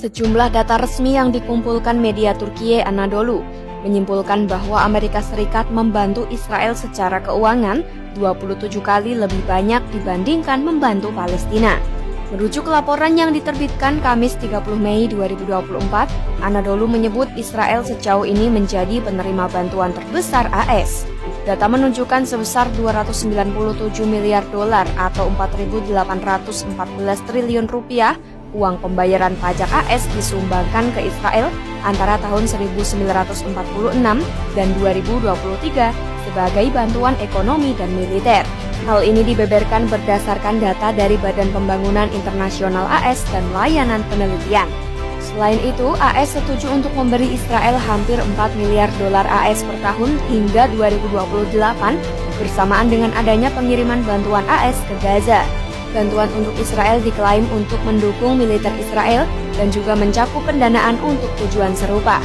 Sejumlah data resmi yang dikumpulkan media Turkiye Anadolu menyimpulkan bahwa Amerika Serikat membantu Israel secara keuangan 27 kali lebih banyak dibandingkan membantu Palestina. Merujuk laporan yang diterbitkan Kamis 30 Mei 2024, Anadolu menyebut Israel sejauh ini menjadi penerima bantuan terbesar AS. Data menunjukkan sebesar 297 miliar dolar atau 4.814 triliun rupiah uang pembayaran pajak AS disumbangkan ke Israel antara tahun 1946 dan 2023 sebagai bantuan ekonomi dan militer. Hal ini dibeberkan berdasarkan data dari Badan Pembangunan Internasional AS dan Layanan Penelitian. Selain itu, AS setuju untuk memberi Israel hampir 4 miliar dolar AS per tahun hingga 2028 bersamaan dengan adanya pengiriman bantuan AS ke Gaza. Bantuan untuk Israel diklaim untuk mendukung militer Israel dan juga mencakup pendanaan untuk tujuan serupa.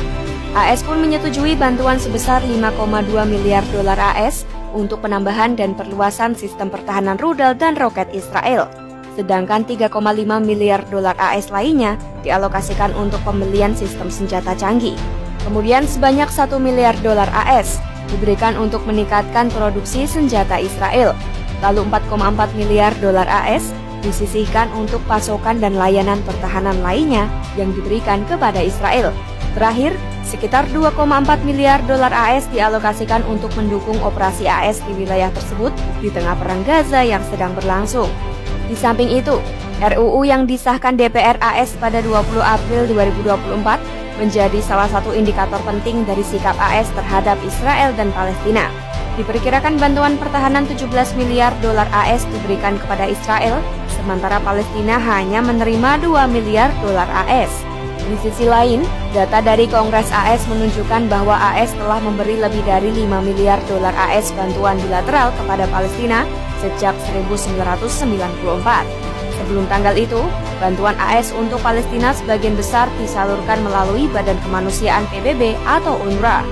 AS pun menyetujui bantuan sebesar 5,2 miliar dolar AS untuk penambahan dan perluasan sistem pertahanan rudal dan roket Israel. Sedangkan 3,5 miliar dolar AS lainnya dialokasikan untuk pembelian sistem senjata canggih. Kemudian sebanyak 1 miliar dolar AS diberikan untuk meningkatkan produksi senjata Israel. Lalu 4,4 miliar dolar AS disisihkan untuk pasokan dan layanan pertahanan lainnya yang diberikan kepada Israel. Terakhir, sekitar 2,4 miliar dolar AS dialokasikan untuk mendukung operasi AS di wilayah tersebut di tengah perang Gaza yang sedang berlangsung. Di samping itu, RUU yang disahkan DPR AS pada 20 April 2024 menjadi salah satu indikator penting dari sikap AS terhadap Israel dan Palestina. Diperkirakan bantuan pertahanan 17 miliar dolar AS diberikan kepada Israel, sementara Palestina hanya menerima 2 miliar dolar AS. Di sisi lain, data dari Kongres AS menunjukkan bahwa AS telah memberi lebih dari 5 miliar dolar AS bantuan bilateral kepada Palestina sejak 1994. Sebelum tanggal itu, bantuan AS untuk Palestina sebagian besar disalurkan melalui Badan Kemanusiaan PBB atau UNRWA.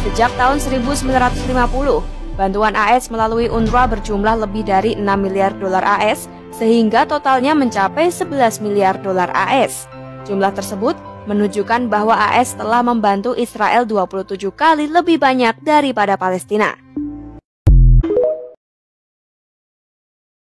Sejak tahun 1950, bantuan AS melalui UNRWA berjumlah lebih dari 6 miliar dolar AS, sehingga totalnya mencapai 11 miliar dolar AS. Jumlah tersebut menunjukkan bahwa AS telah membantu Israel 27 kali lebih banyak daripada Palestina.